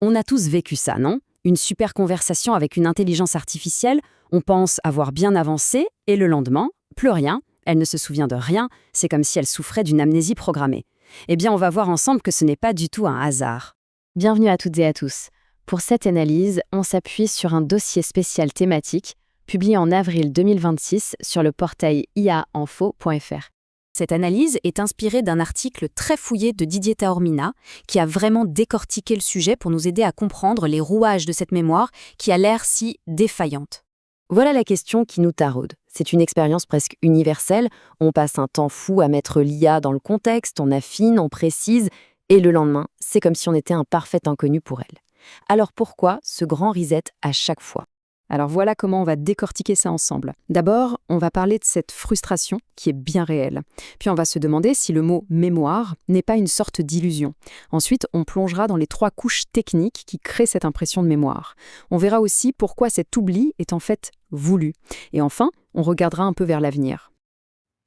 On a tous vécu ça, non? Une super conversation avec une intelligence artificielle, on pense avoir bien avancé, et le lendemain, plus rien, elle ne se souvient de rien, c'est comme si elle souffrait d'une amnésie programmée. Eh bien, on va voir ensemble que ce n'est pas du tout un hasard. Bienvenue à toutes et à tous. Pour cette analyse, on s'appuie sur un dossier spécial thématique publié en avril 2026 sur le portail iainfo.fr. Cette analyse est inspirée d'un article très fouillé de Didier Taormina, qui a vraiment décortiqué le sujet pour nous aider à comprendre les rouages de cette mémoire qui a l'air si défaillante. Voilà la question qui nous taraude. C'est une expérience presque universelle. On passe un temps fou à mettre l'IA dans le contexte, on affine, on précise, et le lendemain, c'est comme si on était un parfait inconnu pour elle. Alors pourquoi ce grand reset à chaque fois ? Alors voilà comment on va décortiquer ça ensemble. D'abord, on va parler de cette frustration qui est bien réelle. Puis on va se demander si le mot « mémoire » n'est pas une sorte d'illusion. Ensuite, on plongera dans les 3 couches techniques qui créent cette impression de mémoire. On verra aussi pourquoi cet oubli est en fait voulu. Et enfin, on regardera un peu vers l'avenir.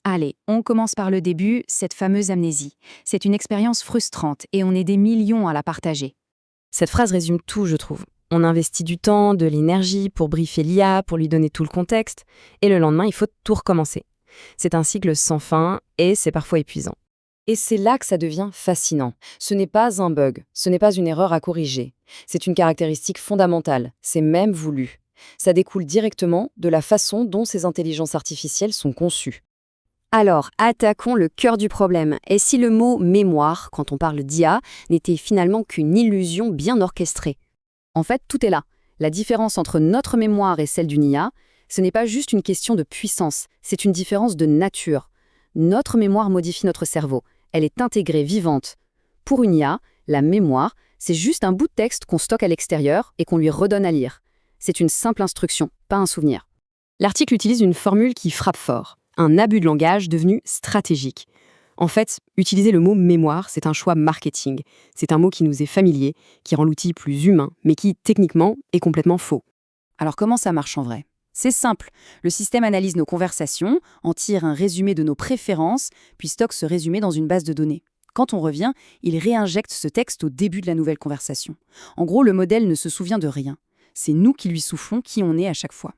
Allez, on commence par le début, cette fameuse amnésie. C'est une expérience frustrante et on est des millions à la partager. Cette phrase résume tout, je trouve. On investit du temps, de l'énergie pour briefer l'IA, pour lui donner tout le contexte, et le lendemain, il faut tout recommencer. C'est un cycle sans fin, et c'est parfois épuisant. Et c'est là que ça devient fascinant. Ce n'est pas un bug, ce n'est pas une erreur à corriger. C'est une caractéristique fondamentale, c'est même voulu. Ça découle directement de la façon dont ces intelligences artificielles sont conçues. Alors, attaquons le cœur du problème. Et si le mot « mémoire », quand on parle d'IA, n'était finalement qu'une illusion bien orchestrée ? En fait, tout est là. La différence entre notre mémoire et celle d'une IA, ce n'est pas juste une question de puissance, c'est une différence de nature. Notre mémoire modifie notre cerveau. Elle est intégrée, vivante. Pour une IA, la mémoire, c'est juste un bout de texte qu'on stocke à l'extérieur et qu'on lui redonne à lire. C'est une simple instruction, pas un souvenir. L'article utilise une formule qui frappe fort. Un abus de langage devenu stratégique. En fait, utiliser le mot « mémoire », c'est un choix marketing. C'est un mot qui nous est familier, qui rend l'outil plus humain, mais qui, techniquement, est complètement faux. Alors comment ça marche en vrai ? C'est simple. Le système analyse nos conversations, en tire un résumé de nos préférences, puis stocke ce résumé dans une base de données. Quand on revient, il réinjecte ce texte au début de la nouvelle conversation. En gros, le modèle ne se souvient de rien. C'est nous qui lui soufflons qui on est à chaque fois.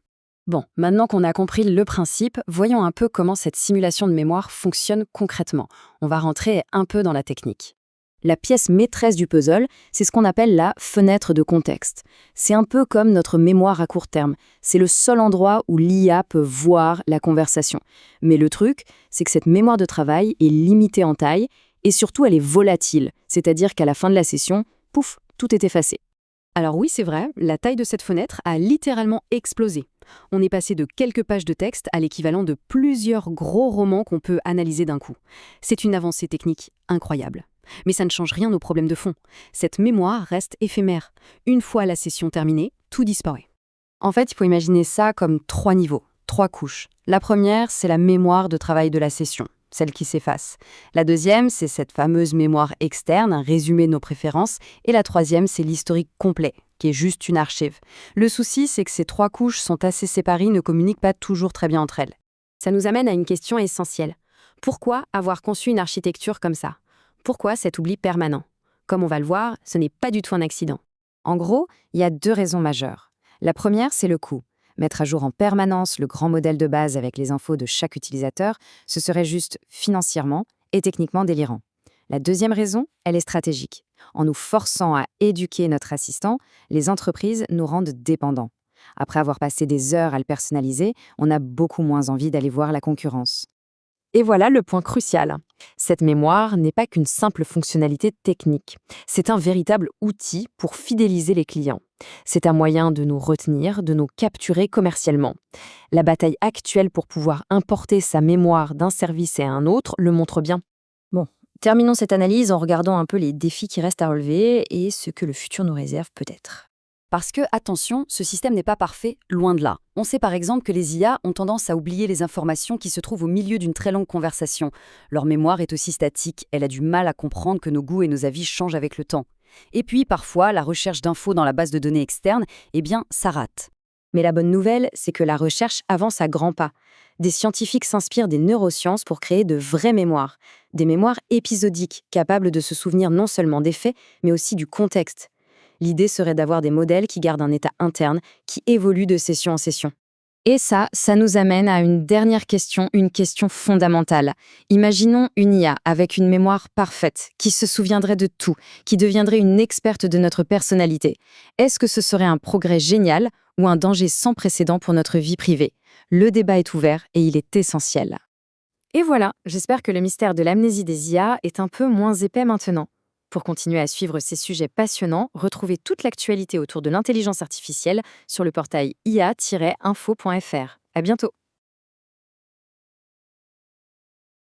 Bon, maintenant qu'on a compris le principe, voyons un peu comment cette simulation de mémoire fonctionne concrètement. On va rentrer un peu dans la technique. La pièce maîtresse du puzzle, c'est ce qu'on appelle la fenêtre de contexte. C'est un peu comme notre mémoire à court terme. C'est le seul endroit où l'IA peut voir la conversation. Mais le truc, c'est que cette mémoire de travail est limitée en taille et surtout elle est volatile. C'est-à-dire qu'à la fin de la session, pouf, tout est effacé. Alors oui, c'est vrai, la taille de cette fenêtre a littéralement explosé. On est passé de quelques pages de texte à l'équivalent de plusieurs gros romans qu'on peut analyser d'un coup. C'est une avancée technique incroyable. Mais ça ne change rien au problème de fond. Cette mémoire reste éphémère. Une fois la session terminée, tout disparaît. En fait, il faut imaginer ça comme 3 niveaux, 3 couches. La première, c'est la mémoire de travail de la session, celle qui s'efface. La deuxième, c'est cette fameuse mémoire externe, un résumé de nos préférences. Et la troisième, c'est l'historique complet, qui est juste une archive. Le souci, c'est que ces 3 couches sont assez séparées, ne communiquent pas toujours très bien entre elles. Ça nous amène à une question essentielle. Pourquoi avoir conçu une architecture comme ça ? Pourquoi cet oubli permanent ? Comme on va le voir, ce n'est pas du tout un accident. En gros, il y a 2 raisons majeures. La première, c'est le coût. Mettre à jour en permanence le grand modèle de base avec les infos de chaque utilisateur, ce serait juste financièrement et techniquement délirant. La deuxième raison, elle est stratégique. En nous forçant à éduquer notre assistant, les entreprises nous rendent dépendants. Après avoir passé des heures à le personnaliser, on a beaucoup moins envie d'aller voir la concurrence. Et voilà le point crucial. Cette mémoire n'est pas qu'une simple fonctionnalité technique. C'est un véritable outil pour fidéliser les clients. C'est un moyen de nous retenir, de nous capturer commercialement. La bataille actuelle pour pouvoir importer sa mémoire d'un service à un autre le montre bien. Bon, terminons cette analyse en regardant un peu les défis qui restent à relever et ce que le futur nous réserve peut-être. Parce que, attention, ce système n'est pas parfait, loin de là. On sait par exemple que les IA ont tendance à oublier les informations qui se trouvent au milieu d'une très longue conversation. Leur mémoire est aussi statique, elle a du mal à comprendre que nos goûts et nos avis changent avec le temps. Et puis, parfois, la recherche d'infos dans la base de données externe, ça rate. Mais la bonne nouvelle, c'est que la recherche avance à grands pas. Des scientifiques s'inspirent des neurosciences pour créer de vraies mémoires. Des mémoires épisodiques, capables de se souvenir non seulement des faits, mais aussi du contexte. L'idée serait d'avoir des modèles qui gardent un état interne, qui évoluent de session en session. Et ça nous amène à une dernière question, une question fondamentale. Imaginons une IA avec une mémoire parfaite, qui se souviendrait de tout, qui deviendrait une experte de notre personnalité. Est-ce que ce serait un progrès génial ou un danger sans précédent pour notre vie privée? Le débat est ouvert et il est essentiel. Et voilà, j'espère que le mystère de l'amnésie des IA est un peu moins épais maintenant. Pour continuer à suivre ces sujets passionnants, retrouvez toute l'actualité autour de l'intelligence artificielle sur le portail ia-info.fr. À bientôt.